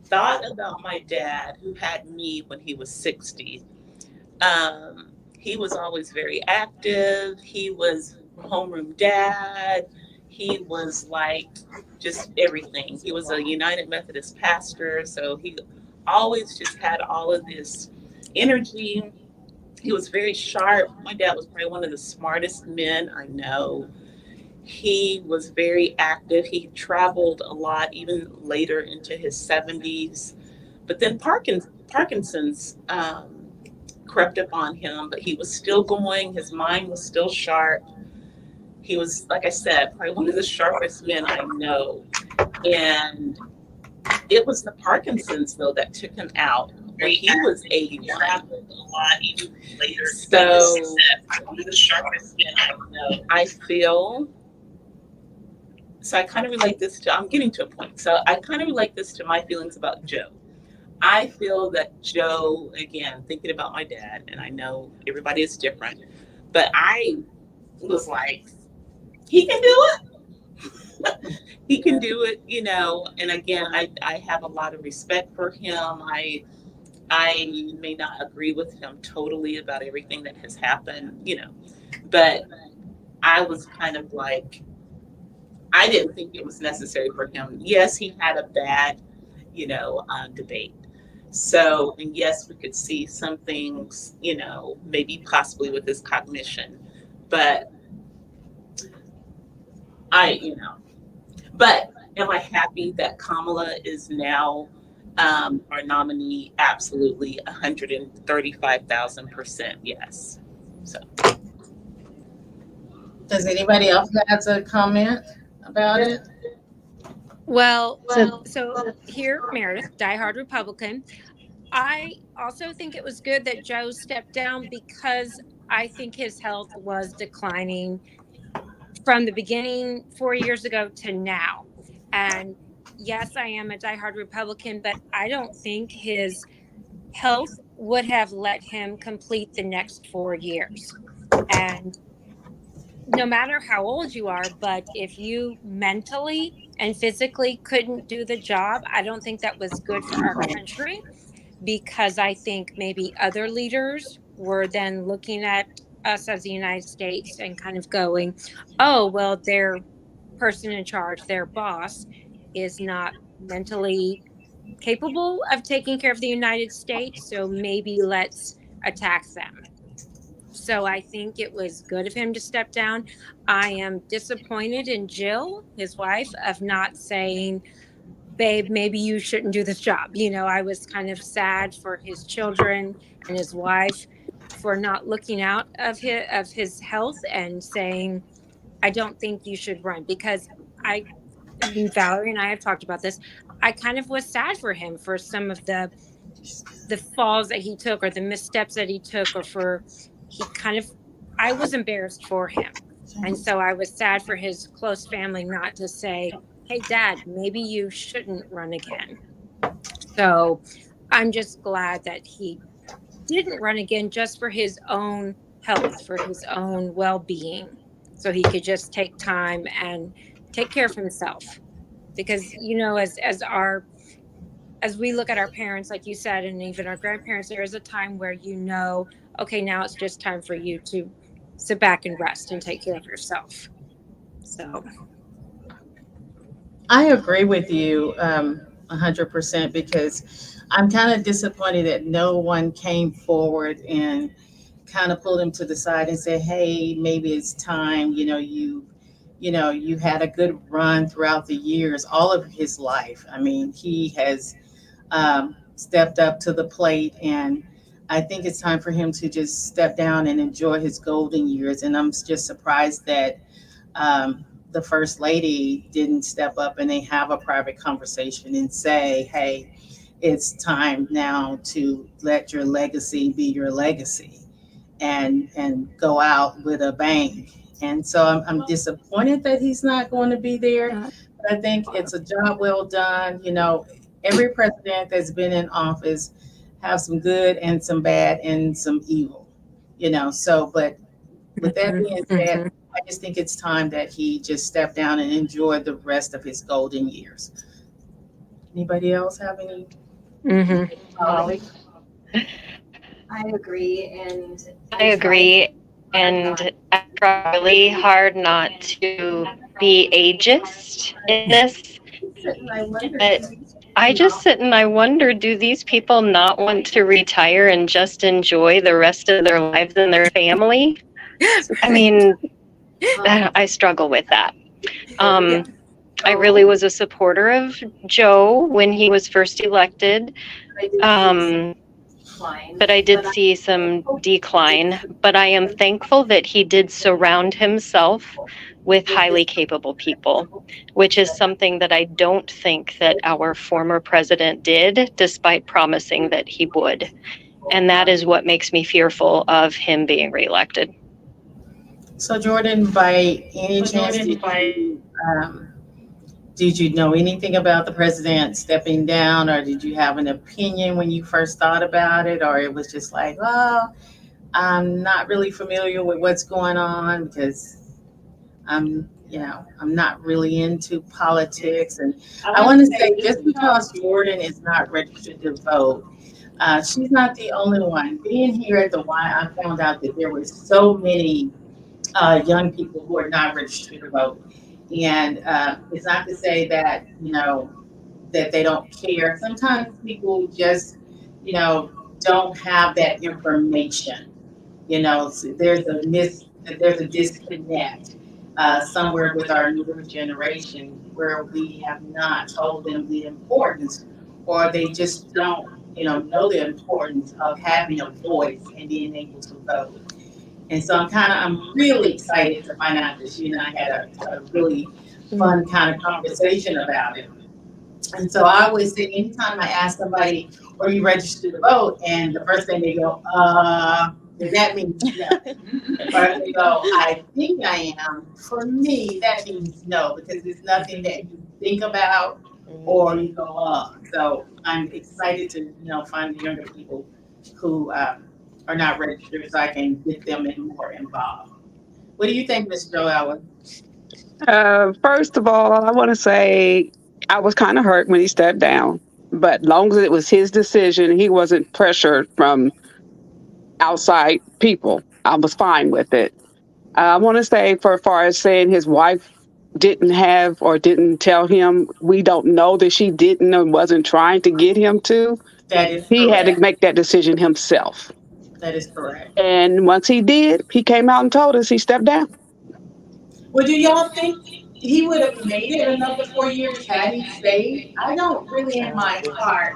thought about my dad who had me when he was 60. Um, he was always very active. He was homeroom dad. He was like just everything. He was a United Methodist pastor, so he always just had all of this energy. He was very sharp. My dad was probably one of the smartest men I know. He was very active. He traveled a lot, even later into his 70s. But then Parkinson's crept up on him, but he was still going. His mind was still sharp. He was, like I said, probably one of the sharpest men I know. And it was the Parkinson's, though, that took him out when he was 81. Traveled a lot, even later. So, one of the sharpest men I know. I feel so I kind of relate this to, I'm getting to a point. So I kind of relate this to my feelings about Joe. I feel that Joe, again, thinking about my dad, and I know everybody is different, but I was like, he can do it. He can do it, And again, I have a lot of respect for him. I may not agree with him totally about everything that has happened, but I was kind of like, I didn't think it was necessary for him. Yes, he had a bad, debate. So, and yes, we could see some things, maybe possibly with his cognition, but I. But am I happy that Kamala is now our nominee? Absolutely, 135,000% yes. So, Does anybody else have a comment about it? Well, So, so here, Meredith, diehard Republican. I also think it was good that Joe stepped down because I think his health was declining from the beginning 4 years ago to now. And yes, I am a diehard Republican, but I don't think his health would have let him complete the next 4 years. And no matter how old you are, but if you mentally and physically couldn't do the job, I don't think that was good for our country, because I think maybe other leaders were then looking at us as the United States and kind of going, oh, well, their person in charge, their boss, is not mentally capable of taking care of the United States. So maybe let's attack them. So I think it was good of him to step down. I am disappointed in Jill, his wife, of not saying, babe, maybe you shouldn't do this job. I was kind of sad for his children and his wife for not looking out of his health and saying, I don't think you should run, because I Valerie and I have talked about this. I kind of was sad for him for some of the falls that he took or the missteps that he took, or for he kind of I was embarrassed for him. And so I was sad for his close family not to say, hey dad, maybe you shouldn't run again. So I'm just glad that he didn't run again, just for his own health, for his own well-being, so he could just take time and take care of himself. Because as we look at our parents, like you said, and even our grandparents, there is a time where, okay, now it's just time for you to sit back and rest and take care of yourself. So, I agree with you 100% because I'm kind of disappointed that no one came forward and kind of pulled him to the side and said, "Hey, maybe it's time. You had a good run throughout the years, all of his life. I mean, he has stepped up to the plate, and I think it's time for him to just step down and enjoy his golden years. And I'm just surprised that the first lady didn't step up and they have a private conversation and say, "Hey, it's time now to let your legacy be your legacy, and go out with a bang." And so I'm disappointed that he's not going to be there. But I think it's a job well done. Every president that's been in office have some good and some bad and some evil. So but with that mhm, being said, mhm. I just think it's time that he just step down and enjoy the rest of his golden years. Anybody else have any? Mm-hmm. Holly? I agree, and I try really hard not to be ageist in this, but I just sit and I wonder, do these people not want to retire and just enjoy the rest of their lives and their family? I mean, I struggle with that. I really was a supporter of Joe when he was first elected. But I did see some decline. But I am thankful that he did surround himself with highly capable people, which is something that I don't think that our former president did, despite promising that he would. And that is what makes me fearful of him being reelected. So Jordan, by any chance, did you know anything about the president stepping down, or did you have an opinion when you first thought about it, or it was just like, oh, I'm not really familiar with what's going on because I'm not really into politics. And I want to say, just because Jordan is not registered to vote, she's not the only one. Being here at the Y, I found out that there were so many young people who are not registered to vote. And it's not to say that, that they don't care. Sometimes people just, don't have that information. So there's a disconnect somewhere with our newer generation where we have not told them the importance, or they just don't, know the importance of having a voice and being able to vote. And so I'm really excited to find out that she and I had a really fun kind of conversation about it. And so I always say, anytime I ask somebody, are you registered to vote? And the first thing they go, that means no. Or if they go, I think I am. For me, that means no, because it's nothing that you think about or you go, So I'm excited to, find the younger people who are not registered, so I can get them more involved. What do you think, Ms. Joella? First of all, I want to say I was kind of hurt when he stepped down, but long as it was his decision, he wasn't pressured from outside people. I was fine with it. I want to say, for as far as saying his wife didn't have or didn't tell him, we don't know that she didn't and wasn't trying to get him to. That is He correct. had to make that decision himself. That is correct. And once he did, he came out and told us he stepped down. Well, do y'all think he would have made it another 4 years had he stayed? I don't really, in my heart,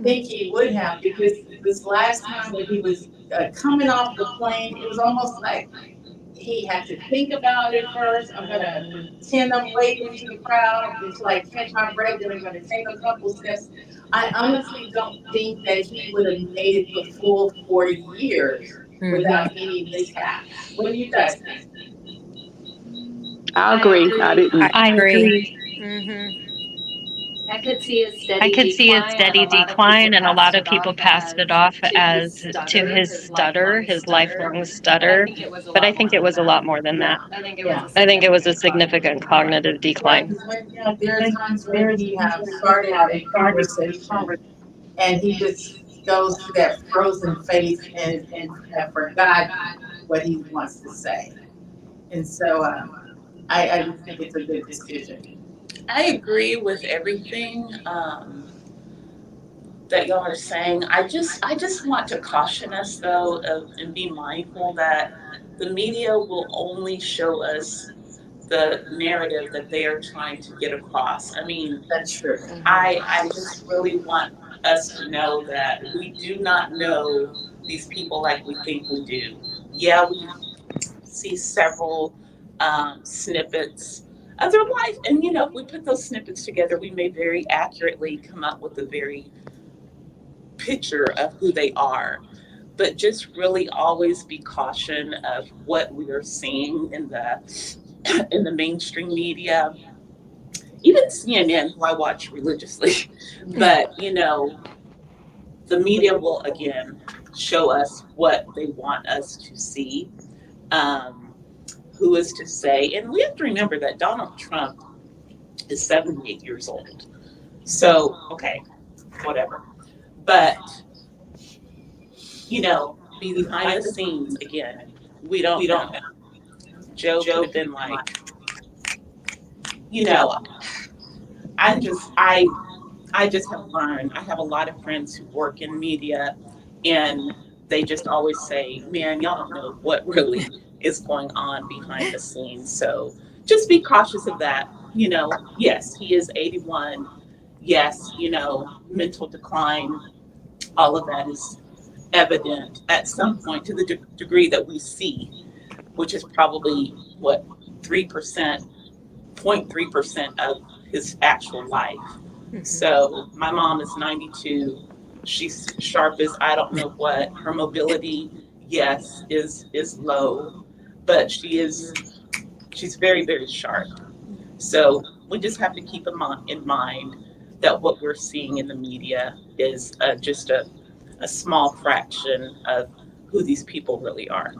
think he would have, because this last time when he was coming off the plane, it was almost like he had to think about it first. I'm going to pretend I'm waving to the crowd until I catch my breath, then I'm going to take a couple steps. I honestly don't think that he would have made it the full 4 years without any mishap. What do you guys think? I agree. I didn't. I agree. Mm-hmm. I could see a steady decline, and a lot of people passed it off as to his stutter, his lifelong stutter. But I think it was a lot more than that. I think it was a significant cognitive decline. There are times where he have started a conversation and he just goes to that frozen face and forgot what he wants to say. And so I just think it's a good decision. I agree with everything that y'all are saying. I just want to caution us though and be mindful that the media will only show us the narrative that they are trying to get across. I mean, That's true. I just really want us to know that we do not know these people like we think we do. Yeah, we see several snippets of their life, and if we put those snippets together, we may very accurately come up with a very picture of who they are. But just really always be caution of what we are seeing in the mainstream media, even CNN, who I watch religiously. But the media will again show us what they want us to see. Who is to say? And we have to remember that Donald Trump is 78 years old. So, okay, whatever. But, you know, behind the scenes, again, we don't know. Joe could have been like, you know, I just, I, I just have learned, I have a lot of friends who work in media, and they just always say, man, y'all don't know what really is going on behind the scenes. So just be cautious of that. You know, yes, he is 81. Yes, you know, mental decline, all of that is evident at some point to the degree that we see, which is probably what, 3%, 0.3% of his actual life. So my mom is 92. She's sharp as I don't know what. Her mobility, yes, is low, but she's very, very sharp. So we just have to keep in mind that what we're seeing in the media is just a small fraction of who these people really are.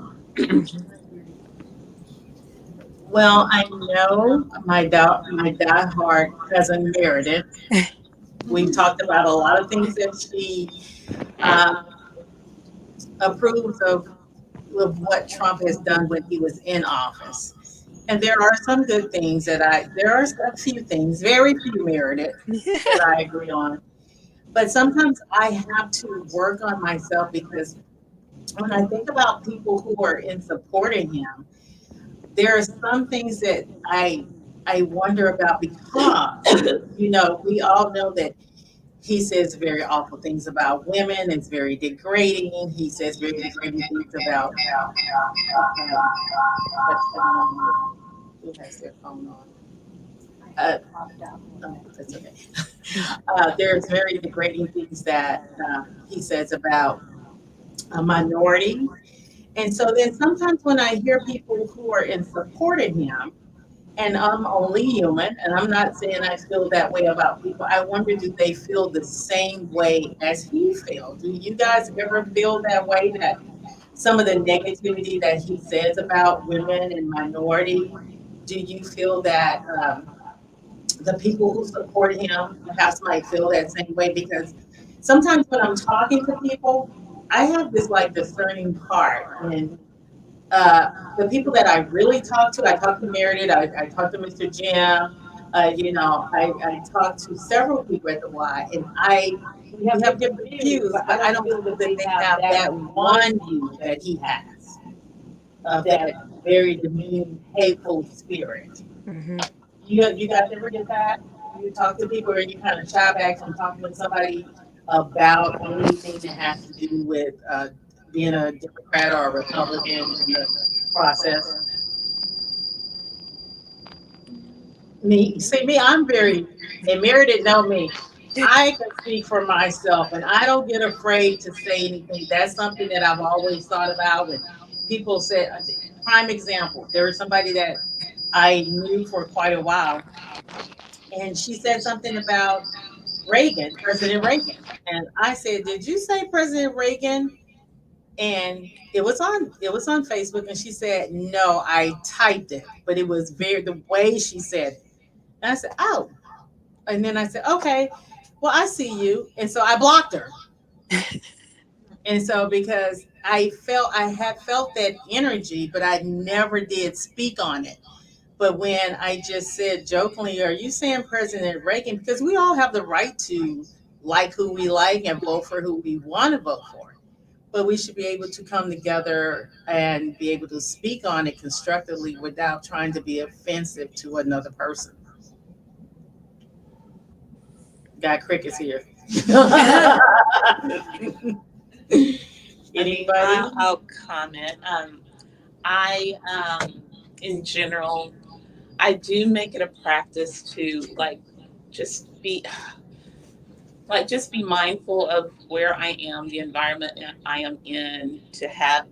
Well, I know my diehard cousin Meredith. We've talked about a lot of things that she um, approves of what Trump has done when he was in office. And there are some good things there are a few things, very few, Meredith, that I agree on. But sometimes I have to work on myself because when I think about people who are in supporting him, there are some things that I wonder about because, you know, we all know that he says very awful things about women. It's very degrading. He says very degrading things about who has their phone on. That's okay. There's very degrading things that he says about a minority. And so then sometimes when I hear people who are in supporting him, and I'm only human, and I'm not saying I feel that way about people. I wonder, do they feel the same way as he feels? Do you guys ever feel that way, that some of the negativity that he says about women and minority, do you feel that the people who support him perhaps might feel that same way? Because sometimes when I'm talking to people, I have this like discerning part, and the people that I really talk to, I talk to Meredith, I talk to Mr. Jim, you know, I talk to several people at the Y, and we have different views, but I don't feel that they have that one view that he has of that very demeaning, hateful spirit. You guys ever get that? You talk to people, or you kind of shy back from talking to somebody about anything that has to do with being a Democrat or a Republican in the process? Me, I'm very, and Meredith know me. I can speak for myself, and I don't get afraid to say anything. That's something that I've always thought about. When people said, prime example, there was somebody that I knew for quite a while, and she said something about Reagan, President Reagan. And I said, "Did you say President Reagan?" And it was on Facebook, and she said, "No, I typed it, but it was very the way she said it." And I said, "Oh." And then I said, "Okay, well, I see you." And so I blocked her. And so because I had felt that energy, but I never did speak on it. But when I just said jokingly, "Are you saying President Reagan?" Because we all have the right to like who we like and vote for who we want to vote for. But we should be able to come together and be able to speak on it constructively without trying to be offensive to another person. Got crickets here. Anybody? I'll comment. I, in general, I do make it a practice to just be just be mindful of where I am, the environment I am in, to have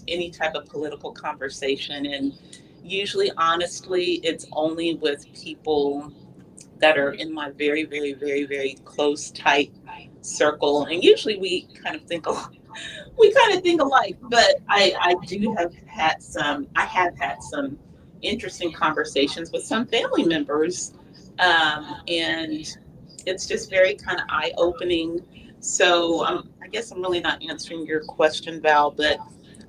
any type of political conversation. And usually, honestly, it's only with people that are in my very, very, very, very close, tight circle. And usually we kind of think alike, but I have had some interesting conversations with some family members And it's just very kind of eye-opening. So I guess I'm really not answering your question, Val, but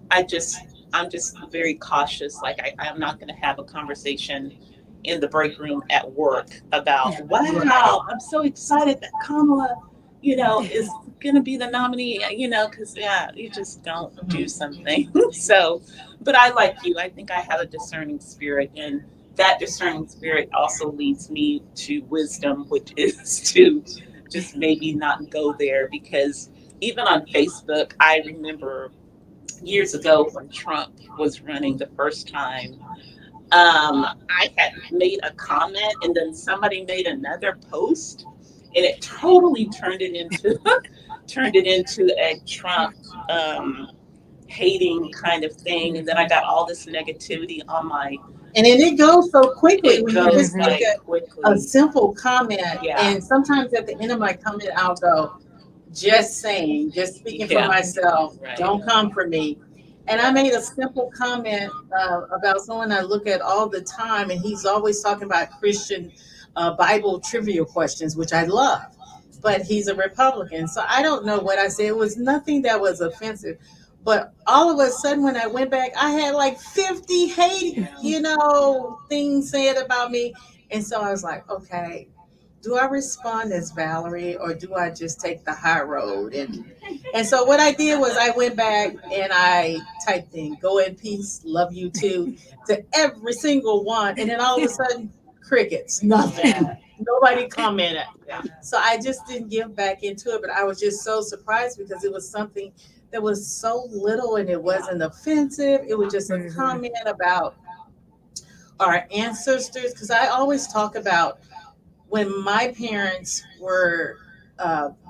I just I'm just very cautious. Like I'm not going to have a conversation in the break room at work about, wow, I'm so excited that Kamala, is going to be the nominee. Because yeah, you just don't do something. So, but I like you. I think I have a discerning spirit, and that discerning spirit also leads me to wisdom, which is to just maybe not go there because even on Facebook, I remember years ago when Trump was running the first time, I had made a comment and then somebody made another post, and it totally turned it into a Trump hating kind of thing, and then I got all this negativity on my. And then it goes so quickly It when you goes just make like a quickly. simple comment. Yeah. And sometimes at the end of my comment, I'll go, just saying, just speaking for Yeah. myself, Right. don't come for me. And I made a simple comment about someone I look at all the time, and he's always talking about Christian Bible trivia questions, which I love. But he's a Republican. So I don't know what I said. It was nothing that was offensive. But all of a sudden, when I went back, I had like 50 hate, things said about me. And so I was like, okay, do I respond as Valerie or do I just take the high road? And so what I did was I went back and I typed in "go in peace, love you too" to every single one, and then all of a sudden, crickets, nothing, nobody commented. Yeah. So I just didn't give back into it, but I was just so surprised because it was something that was so little and it wasn't offensive. It was just a comment about our ancestors. Because I always talk about when my parents were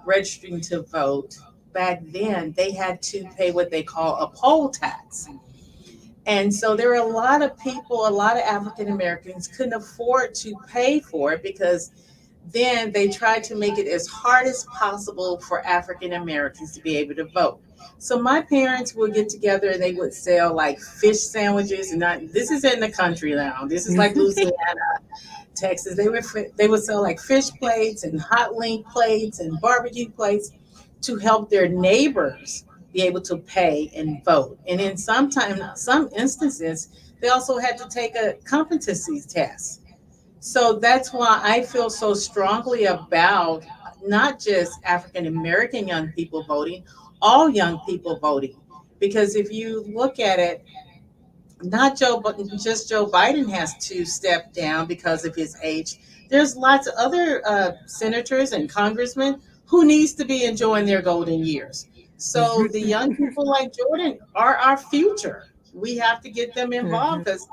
registering to vote back then, they had to pay what they call a poll tax. And so there were a lot of people, a lot of African Americans couldn't afford to pay for it because then they tried to make it as hard as possible for African Americans to be able to vote. So my parents would get together and they would sell like fish sandwiches. And this is in the country now. This is like Louisiana, Texas. They would sell like fish plates and hot link plates and barbecue plates to help their neighbors be able to pay and vote. And in some instances, they also had to take a competency test. So that's why I feel so strongly about not just African American young people voting, all young people voting. Because if you look at it, not just Joe Biden has to step down because of his age. There's lots of other senators and congressmen who needs to be enjoying their golden years. So the young people like Jordan are our future. We have to get them involved because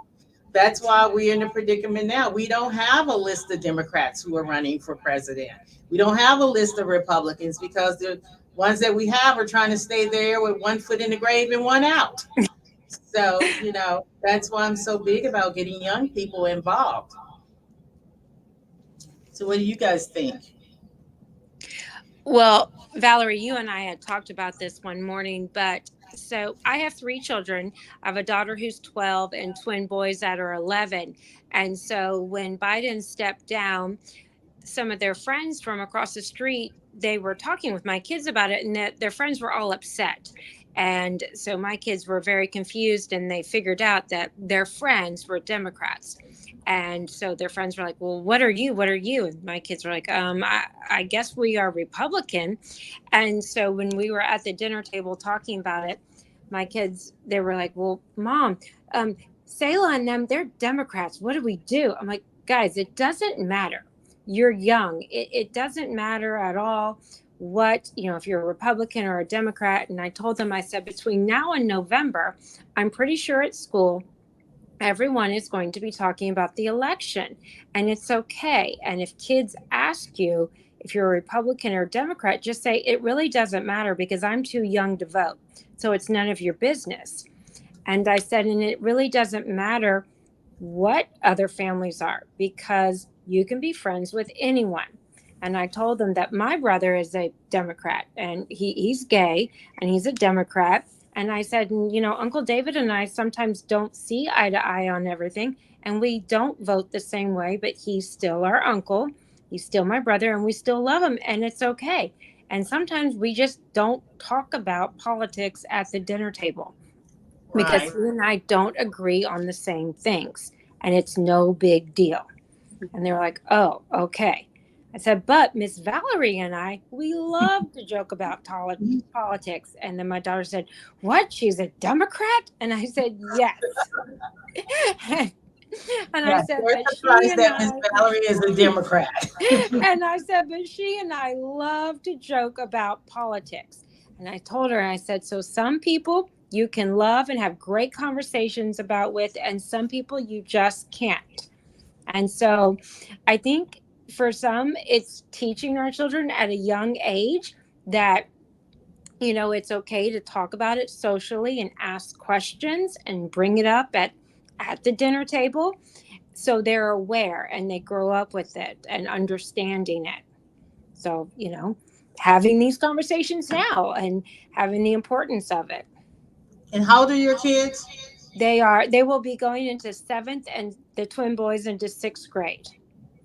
that's why we're in the predicament now. We don't have a list of Democrats who are running for president. We don't have a list of Republicans because the ones that we have are trying to stay there with one foot in the grave and one out. So, that's why I'm so big about getting young people involved. So what do you guys think? Well, Valerie, you and I had talked about this one morning, but so I have 3 children. I have a daughter who's 12 and twin boys that are 11. And so when Biden stepped down, some of their friends from across the street, they were talking with my kids about it, and that their friends were all upset. And so my kids were very confused, and they figured out that their friends were Democrats. And so their friends were like, well, what are you? What are you? And my kids were like, I guess we are Republican. And so when we were at the dinner table talking about it, my kids, they were like, well, Mom, Selah and them, they're Democrats. What do we do? I'm like, guys, it doesn't matter. You're young. It doesn't matter at all what, if you're a Republican or a Democrat. And I told them, I said, between now and November, I'm pretty sure at school, everyone is going to be talking about the election, and it's okay. And if kids ask you if you're a Republican or a Democrat, just say it really doesn't matter because I'm too young to vote. So it's none of your business. And I said, and it really doesn't matter what other families are because you can be friends with anyone. And I told them that my brother is a Democrat and he's gay and he's a Democrat. And I said, you know, Uncle David and I sometimes don't see eye to eye on everything, and we don't vote the same way, but he's still our uncle. He's still my brother, and we still love him, and it's okay. And sometimes we just don't talk about politics at the dinner table because Right. he and I don't agree on the same things, and it's no big deal. And they were like, oh, okay. I said, but Miss Valerie and I, we love to joke about politics. And then my daughter said, what? She's a Democrat? And I said, yes. And I Yeah, said, we're but she surprised and that Miss I, Valerie is a Democrat. and I said, but she and I love to joke about politics. And I told her, I said, so some people you can love and have great conversations about with, and some people you just can't. And so I think for some, it's teaching our children at a young age that, you know, it's okay to talk about it socially and ask questions and bring it up at the dinner table, so they're aware and they grow up with it and understanding it. So, you know, having these conversations now and having the importance of it. And how old are your kids? They will be going into seventh and the twin boys into sixth grade.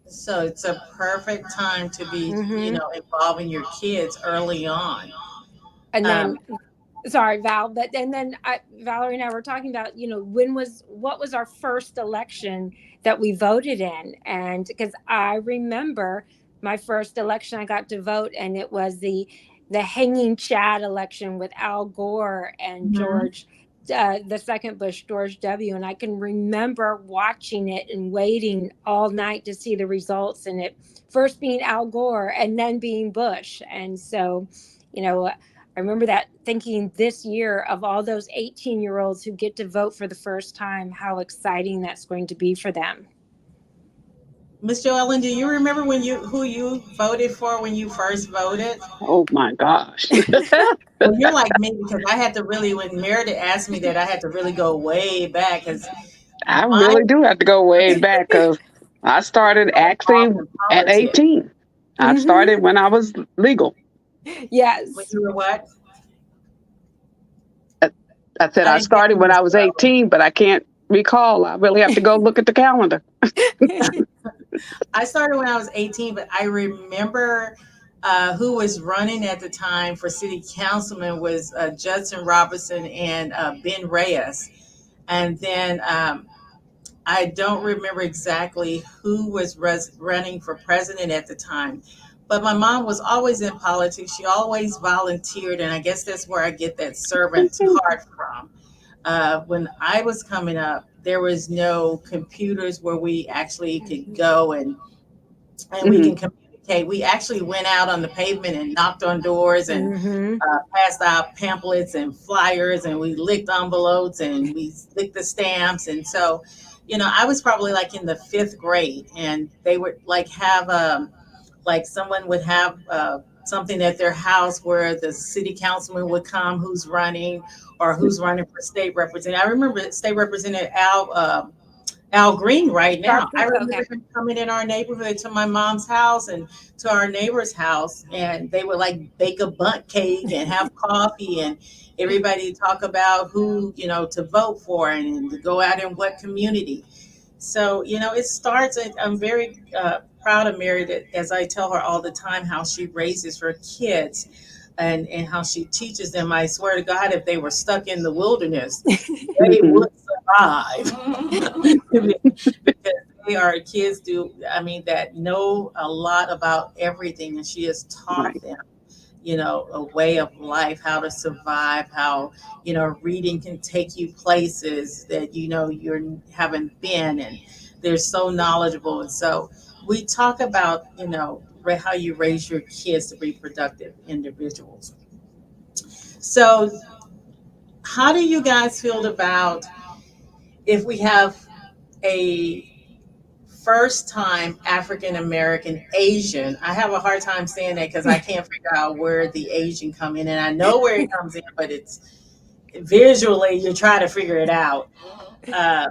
So it's a perfect time to be, Hmm. involving your kids early on. And then, Um, sorry, Val, but and then Valerie and I were talking about, you know, what was our first election that we voted in? And because I remember my first election, I got to vote, and it was the hanging Chad election with Al Gore and mhm. George. The second Bush, George W. And I can remember watching it and waiting all night to see the results, and it first being Al Gore and then being Bush. And so, you know, I remember that thinking this year of all those 18-year-olds who get to vote for the first time, how exciting that's going to be for them. Miss Joellen, do you remember who you voted for when you first voted? Oh my gosh. Well, you're like me because I had to really, when Meredith asked me that, I had to really go way back because I my really do have to go way back because I started actually involved in at politics 18. I started Hmm. when I was legal. when Yes. you were what? I I said I I didn't get started you, when Miss I was Joellen. 18, but I can't recall. I really have to go look at the calendar. I started when I was 18, but I remember who was running at the time for city councilman was Judson Robinson and Ben Reyes. And then I don't remember exactly who was running for president at the time. But my mom was always in politics. She always volunteered. And I guess that's where I get that servant heart from. When I was coming up, there was no computers where we actually could go and we Hmm. can communicate. We actually went out on the pavement and knocked on doors and Hmm. passed out pamphlets and flyers, and we licked envelopes and we licked the stamps. And so, I was probably like in the fifth grade, and they would like have like someone would have something at their house where the city councilman would come who's running or who's running for state representative. I remember state representative Al Green right now. I Sharpton? Okay. remember him coming in our neighborhood to my mom's house and to our neighbor's house, and they would like bake a bundt cake and have coffee, and everybody talk about who to vote for and to go out in what community. So it starts. I'm very proud of Mary that, as I tell her all the time, how she raises her kids. And how she teaches them. I swear to God, if they were stuck in the wilderness, they Hmm. would survive. Because they are kids that know a lot about everything, and she has taught Right. them a way of life, how to survive, how reading can take you places that you haven't been, and they're so knowledgeable. And so we talk about how you raise your kids to be productive individuals. So how do you guys feel about if we have a first time African American Asian? I have a hard time saying that because I can't figure out where the Asian come in, and I know where it comes in, but it's visually you try to figure it out. Uh,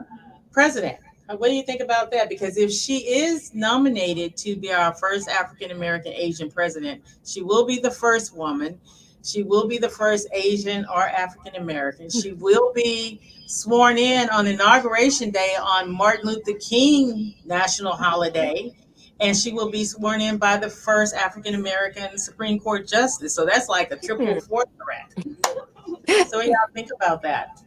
President, what do you think about that? Because if she is nominated to be our first African American Asian president, she will be the first woman. She will be the first Asian or African American. She will be sworn in on Inauguration Day on Martin Luther King National Holiday. And she will be sworn in by the first African American Supreme Court Justice. So that's like a triple fourth threat. So what do y'all think about that?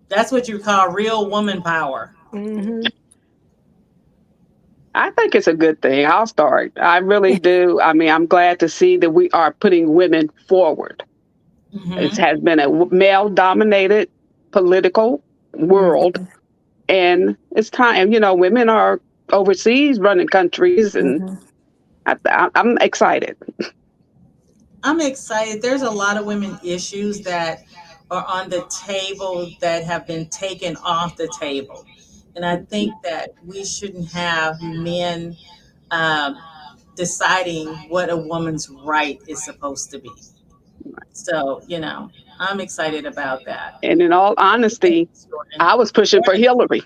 That's what you call real woman power. Mhm. I think it's a good thing. I'll start. I really do. I mean, I'm glad to see that we are putting women forward. It has been a male-dominated political world, and it's time. You know, women are overseas running countries, and I'm excited. I'm excited. There's a lot of women issues that are on the table that have been taken off the table. And I think that we shouldn't have men deciding what a woman's right is supposed to be. So, you know, I'm excited about that. And in all honesty, I was pushing for Hillary.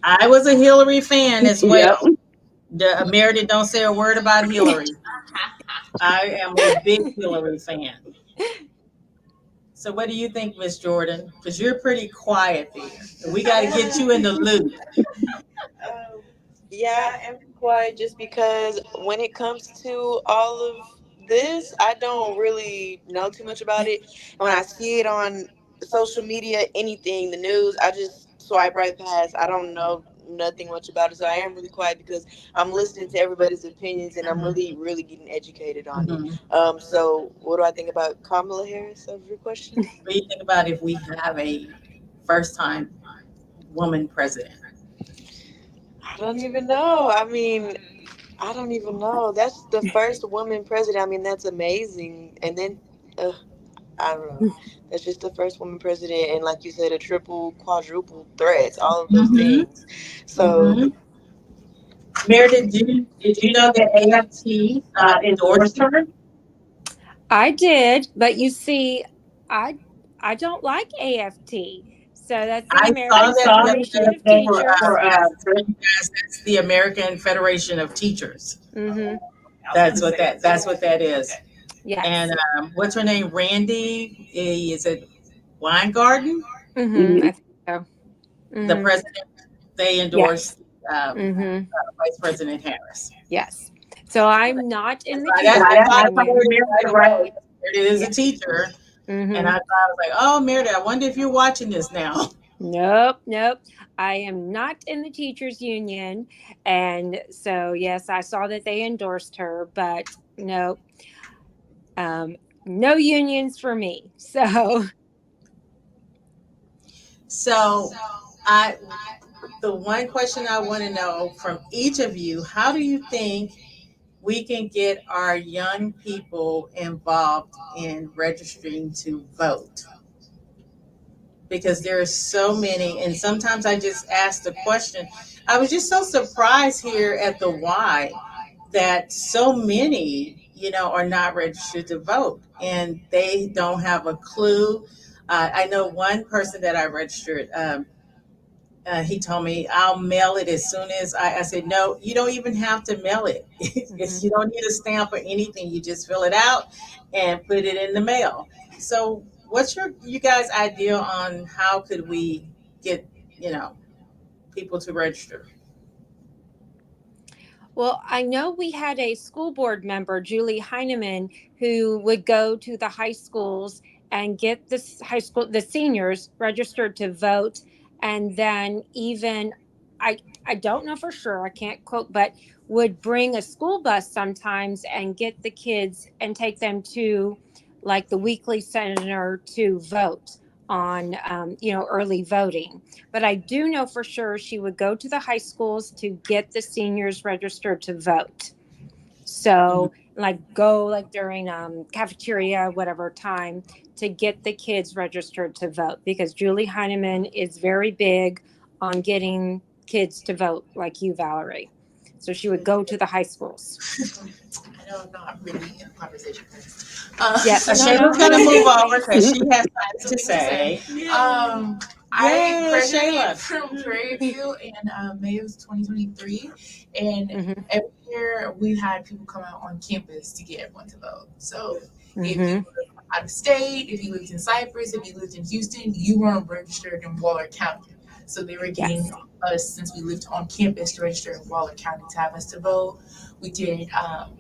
I was a Hillary fan as well. Yep. Meredith, don't say a word about Hillary. I am a big Hillary fan. So what do you think, Miss Jordan? Because you're pretty quiet there. We got to get you in the loop. Yeah, I'm quiet just because when it comes to all of this, I don't really know too much about it. And when I see it on social media, anything, the news, I just swipe right past. I don't know nothing much about it. So I am really quiet because I'm listening to everybody's opinions and I'm really, really getting educated on it. So what do I think about Kamala Harris, of your question? What do you think about if we have a first-time woman president? I don't even know. I mean, I don't even know. That's the first woman president. I mean, that's amazing. And then, I don't know. That's just the first woman president. And like you said, a triple, quadruple threats, all of those things. So, Meredith, did you know that AFT endorsed her? I did, but you see, I don't like AFT. So that's the American Federation of Teachers. That's the American Federation of Teachers. Mm-hmm. That's what that is. Yeah. And what's her name? Randy? Is it Weingarten? Mm-hmm. I think so. Mm-hmm. The president. They endorsed Vice President Harris. Yes. So I'm not in the right. It is a teacher. And I thought, I was like, oh, Meredith, I wonder if you're watching this now. Nope. I am not in the teachers union. And so, yes, I saw that they endorsed her, but nope. No unions for me. So the one question I want to know from each of you, how do you think we can get our young people involved in registering to vote? Because there are so many, and sometimes I just ask the question. I was just so surprised here at the Y that so many, are not registered to vote, and they don't have a clue. I know one person that I registered. He told me, I'll mail it as soon as I said, no, you don't even have to mail it. You don't need a stamp or anything. You just fill it out and put it in the mail. So what's you guys' idea on how could we get, people to register? Well, I know we had a school board member, Julie Heineman, who would go to the high schools and get the seniors registered to vote. And then even, I don't know for sure, I can't quote, but would bring a school bus sometimes and get the kids and take them to like the Weekly Center to vote on, early voting. But I do know for sure she would go to the high schools to get the seniors registered to vote. So go during cafeteria, whatever time, to get the kids registered to vote, because Julie Heineman is very big on getting kids to vote, like you, Valerie. So she would go to the high schools. I know I'm not really in a conversation. Yes, Shayla's going to move over because she has something to say. I graduated from Prairie View in May of 2023, and every year, we had people come out on campus to get everyone to vote. So if Mhm. you were out of state, if you lived in Cypress, if you lived in Houston, you weren't registered in Waller County. So they were getting Yes. us, since we lived on campus, to register in Waller County to have us to vote. We did.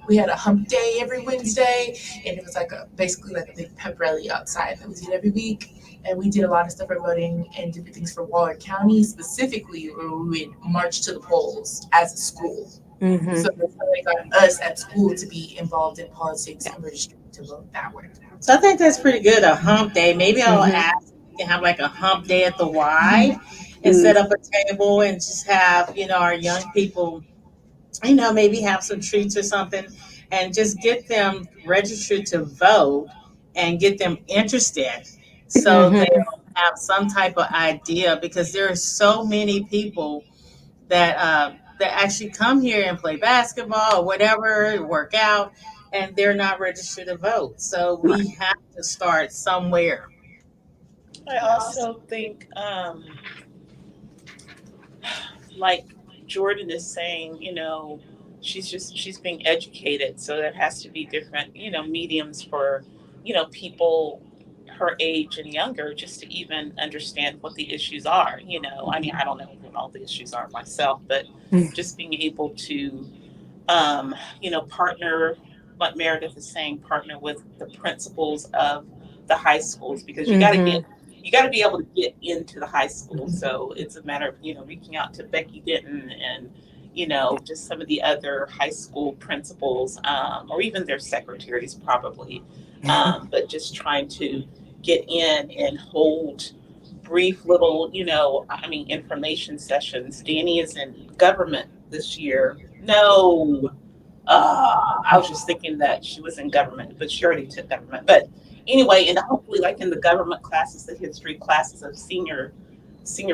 We had a hump day every Wednesday, and it was like basically like a big pep rally outside that we did every week. And we did a lot of stuff for voting and different things for Waller County specifically, where we would march to the polls as a school. Mhm. So that's how they got us at school to be involved in politics and register to vote that way. So I think that's pretty good. A hump day. Maybe I'll Mhm. ask if we can have like a hump day at the Y and set up a table and just have, our young people, maybe have some treats or something and just get them registered to vote and get them interested so Mhm. they'll have some type of idea, because there are so many people that actually come here and play basketball or whatever, work out, and they're not registered to vote. So we have to start somewhere. I also think, like Jordan is saying, she's being educated. So there has to be different, mediums for, people her age and younger, just to even understand what the issues are. I mean, I don't know what all the issues are myself, but just being able to, partner, like Meredith is saying, partner with the principals of the high schools, because you got to be able to get into the high school. So it's a matter of, reaching out to Becky Denton and, just some of the other high school principals, or even their secretaries probably, but just trying to get in and hold brief little, information sessions. Danny is in government this year. No, I was just thinking that she was in government, but she already took government. But anyway, and hopefully, like in the government classes, the history classes of senior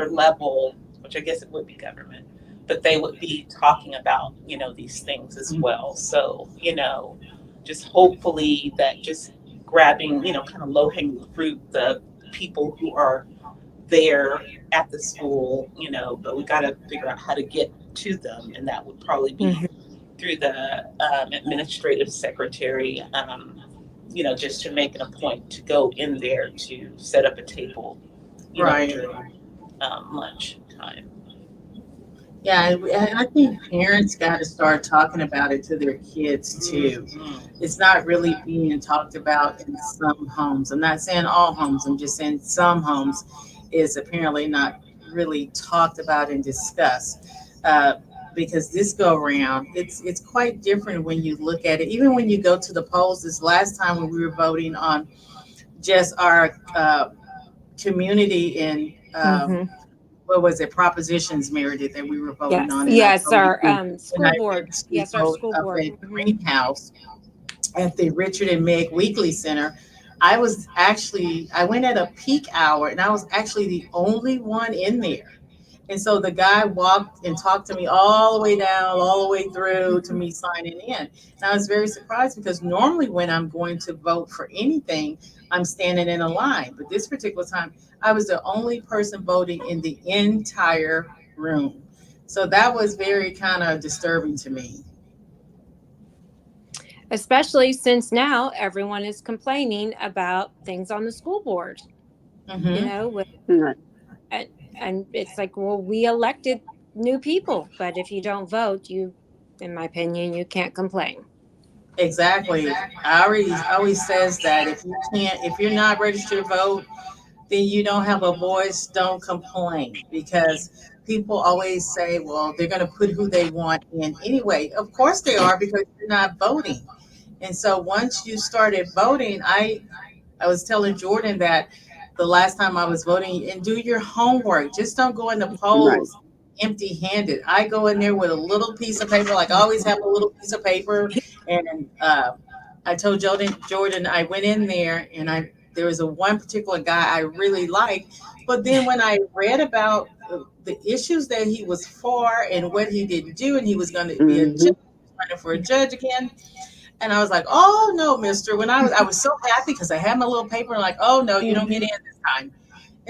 level, which I guess it would be government, but they would be talking about these things as well. So just hopefully that just grabbing kind of low hanging fruit, the people who are there at the school, but we got to figure out how to get to them, and that would probably be through the administrative secretary, just to make it a point to go in there to set up a table, Right. during lunch time. Yeah, and I think parents got to start talking about it to their kids too. It's not really being talked about in some homes. I'm not saying all homes. I'm just saying some homes is apparently not really talked about and discussed. Because this go around, it's quite different when you look at it. Even when you go to the polls, this last time when we were voting on just our community in what was it, propositions, Meredith, that we were voting Yes. on. And Yes, I told our you, and school I board. went to Yes, our vote school up board. at Greenhouse at the Richard and Meg Weekly Center. I went at a peak hour, and I was actually the only one in there. And so the guy walked and talked to me all the way down, all the way through to me signing in. And I was very surprised, because normally when I'm going to vote for anything, I'm standing in a line. But this particular time, I was the only person voting in the entire room. So that was very kind of disturbing to me. Especially since now everyone is complaining about things on the school board, Mhm. and it's like, well, we elected new people, but if you don't vote, in my opinion, you can't complain. Exactly. I always says that if you're not registered to vote, then you don't have a voice, don't complain, because people always say, well, they're going to put who they want in anyway. Of course they are, because you're not voting. And so once you started voting, I was telling Jordan that the last time I was voting, and do your homework. Just don't go in the polls empty handed. I go in there with a little piece of paper, like I always have a little piece of paper. And I told Jordan, I went in there and there was one particular guy I really liked. But then when I read about the issues that he was for and what he didn't do, and he was going to be a judge, running for a judge again. And I was like, oh no, mister. When I was so happy because I had my little paper, and like, oh no, you don't get in this time.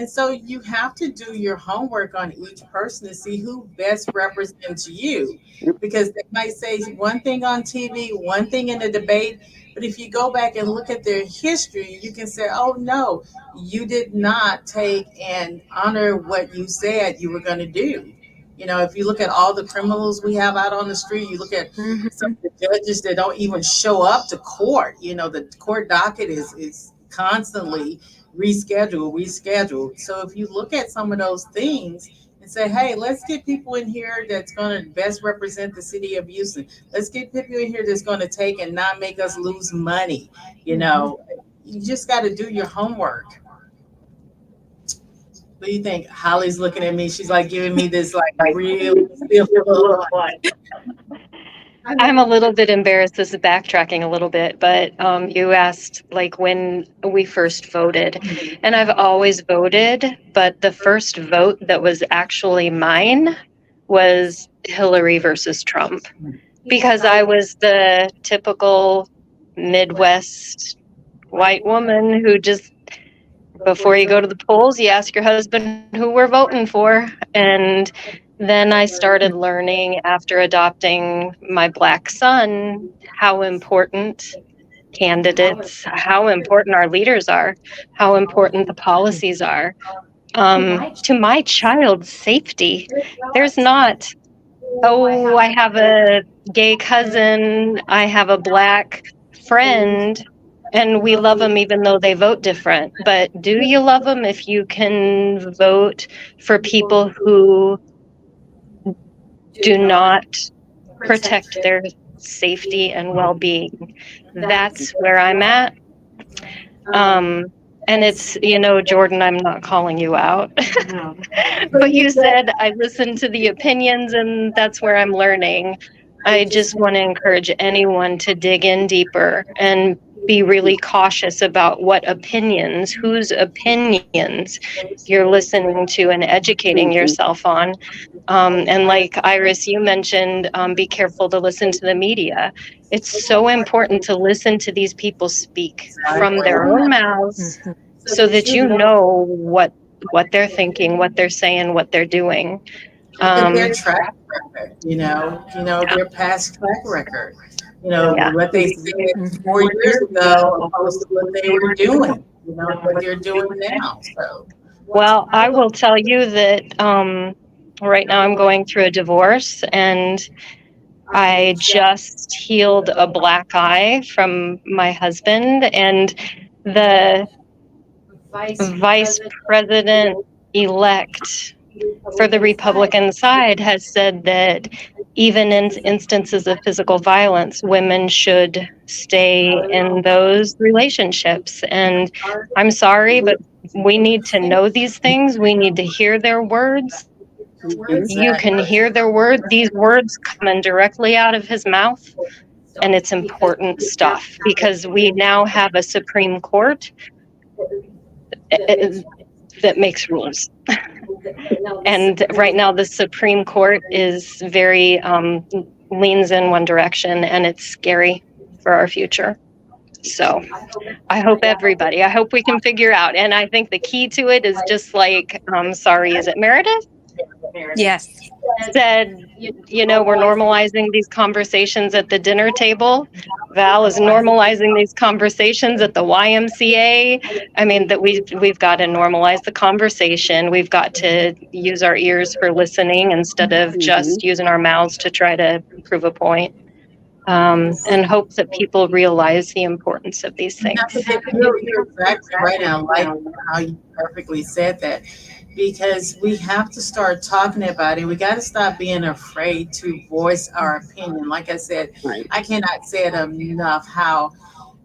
And so you have to do your homework on each person to see who best represents you. Because they might say one thing on TV, one thing in the debate, but if you go back and look at their history, you can say, oh no, you did not take and honor what you said you were going to do. You know, if you look at all the criminals we have out on the street, you look at some of the judges that don't even show up to court. You know, the court docket is constantly rescheduled. So if you look at some of those things and say, hey, let's get people in here that's going to best represent the city of Houston. Let's get people in here that's going to take and not make us lose money. You know, you just got to do your homework. What do you think? Holly's looking at me. She's like giving me this like real stiff look. I'm a little bit embarrassed. This is backtracking a little bit, but you asked like when we first voted, and I've always voted, but the first vote that was actually mine was Hillary versus Trump, because I was the typical Midwest white woman who just, before you go to the polls, you ask your husband who we're voting for. And then I started learning after adopting my Black son how important candidates, how important our leaders are, how important the policies are to my child's safety. There's not, oh, I have a gay cousin, I have a Black friend, and we love them even though they vote different. But do you love them if you can vote for people who do not protect their safety and well-being? That's where I'm at. And it's, you know, Jordan, I'm not calling you out. But you said I listen to the opinions, and that's where I'm learning. I just want to encourage anyone to dig in deeper and be really cautious about what opinions, whose opinions you're listening to and educating yourself on. And like Iris, you mentioned, be careful to listen to the media. It's so important to listen to these people speak from their own mouths so that you know what they're thinking, what they're saying, what they're doing. Their track record, you know, their past track record. You know, what they said 4 years ago opposed to what they were doing, you know, what they're doing now. So, well, I will tell you that right now I'm going through a divorce, and I just healed a black eye from my husband, and the vice president elect for the Republican side has said that even in instances of physical violence, women should stay in those relationships. And I'm sorry, but we need to know these things. We need to hear their words. You can hear their words. These words coming directly out of his mouth. And it's important stuff, because we now have a Supreme Court that makes rules. And right now the Supreme Court is very leans in one direction, and it's scary for our future. So I hope we can figure out. And I think the key to it is just like, sorry, is it Meredith? Yes. Said, you know, we're normalizing these conversations at the dinner table. Val is normalizing these conversations at the YMCA. I mean, that we've got to normalize the conversation. We've got to use our ears for listening instead of just using our mouths to try to prove a point. And hope that people realize the importance of these things. You're exactly right. I like how you perfectly said that, because we have to start talking about it. We got to stop being afraid to voice our opinion. Like I said, I cannot say it enough how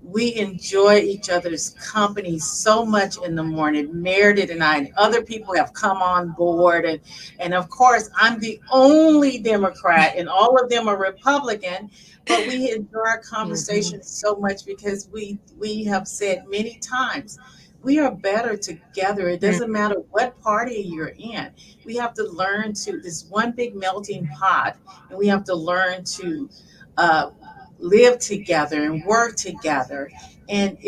we enjoy each other's company so much in the morning. Meredith and I and other people have come on board. And of course, I'm the only Democrat and all of them are Republican. But we enjoy our conversations so much because we have said many times, we are better together. It doesn't matter what party you're in. We have to learn to, this one big melting pot, and we have to learn to live together and work together. And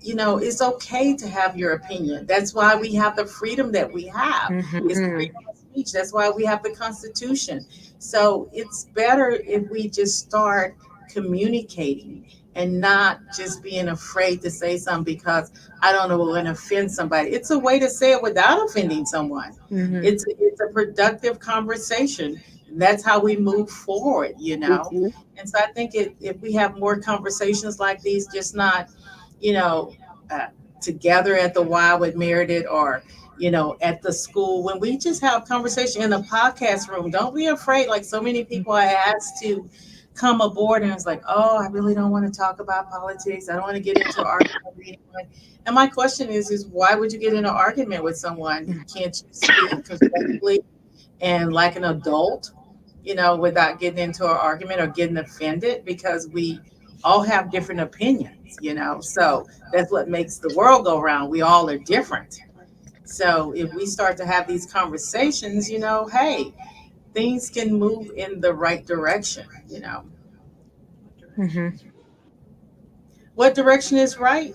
it's okay to have your opinion. That's why we have the freedom that we have. It's freedom of speech. That's why we have the Constitution. So it's better if we just start communicating and not just being afraid to say something because I don't know we're going to offend somebody. It's a way to say it without offending someone. It's a productive conversation. That's how we move forward, And so I think if we have more conversations like these, just not, together at the Y with Meredith or, at the school, when we just have conversation in a podcast room, don't be afraid. Like so many people I asked to come aboard and it's like, oh, I really don't want to talk about politics. I don't want to get into an argument with anyone. And my question is why would you get in an argument with someone? Can't you speak constructively and like an adult, without getting into an argument or getting offended? Because we all have different opinions, so that's what makes the world go round. We all are different. So if we start to have these conversations, hey, things can move in the right direction, What direction is right?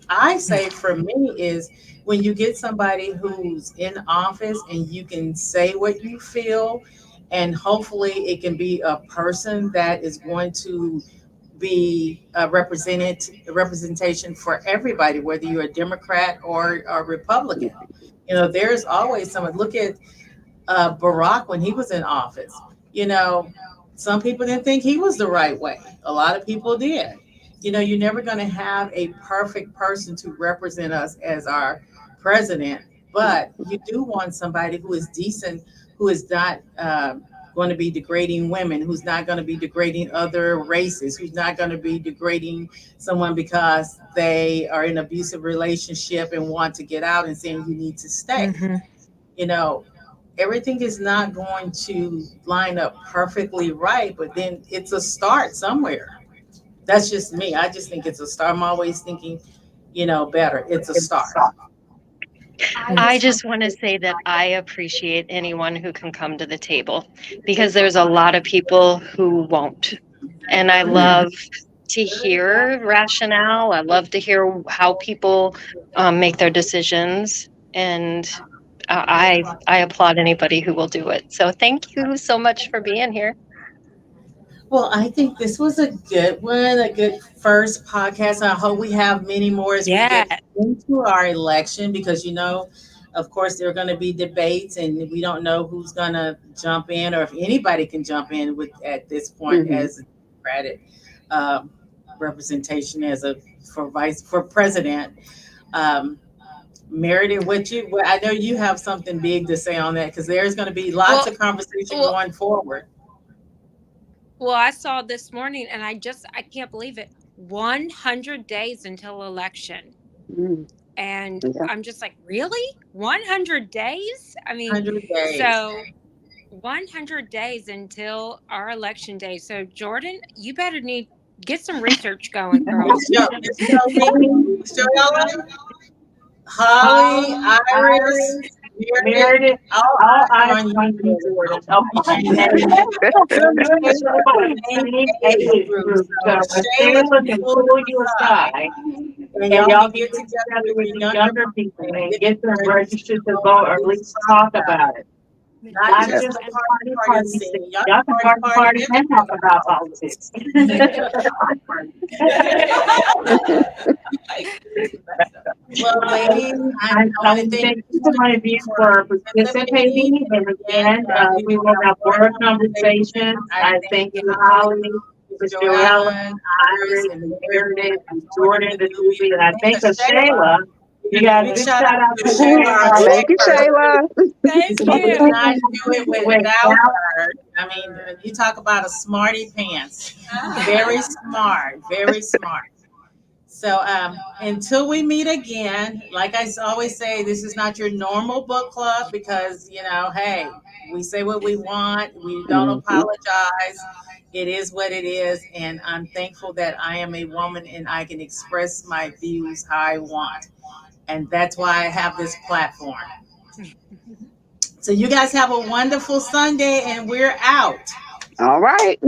I say for me is when you get somebody who's in office and you can say what you feel, and hopefully it can be a person that is going to be a representation for everybody, whether you're a Democrat or a Republican. There's always someone. Look at Barack when he was in office. Some people didn't think he was the right way. A lot of people did. You're never going to have a perfect person to represent us as our president, but you do want somebody who is decent, who is not going to be degrading women, who's not going to be degrading other races, who's not going to be degrading someone because they are in an abusive relationship and want to get out and saying you need to stay. Everything is not going to line up perfectly right, but then it's a start somewhere. That's just me. I just think it's a start. I'm always thinking, better. It's a start. I just want to say that I appreciate anyone who can come to the table because there's a lot of people who won't. And I love to hear rationale. I love to hear how people make their decisions. And I applaud anybody who will do it. So thank you so much for being here. Well, I think this was a good one, a good first podcast. I hope we have many more as we get into our election because, of course, there are going to be debates and we don't know who's going to jump in or if anybody can jump in at this point as a Democratic representation for president. Meredith, I know you have something big to say on that because there's going to be lots of conversation going forward. Well, I saw this morning and I can't believe it. 100 days until election. And I'm just like, really? 100 days? I mean, 100 days. So 100 days until our election day. So Jordan, you better get some research going, girl. Holly, Iris, Meredith, all eyes on you, Jordan. So Shayla can pull you aside, and y'all get together with the younger people and get them registered to vote, or at least talk about it. Not just party. Y'all can party and talk about politics. Well, ladies, I want to thank each one of you for participating. And again, we will have more conversations. I thank you, Holly, Mr. Joellen, Iris, and Meredith, and Jordan, the Julie, and I think of Shayla. You got a big shout out to Shayla. Thank you, Shayla. Thank you. you. Not do it without her. I mean, you talk about a smarty pants. Very smart, very smart. So until we meet again, like I always say, this is not your normal book club because, hey, we say what we want. We don't apologize. It is what it is. And I'm thankful that I am a woman and I can express my views how I want. And that's why I have this platform. So you guys have a wonderful Sunday and we're out. All right.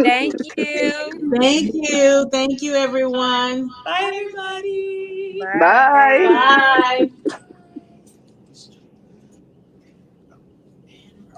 Thank you. Thank you. Thank you, everyone. Bye, everybody. Bye. Bye.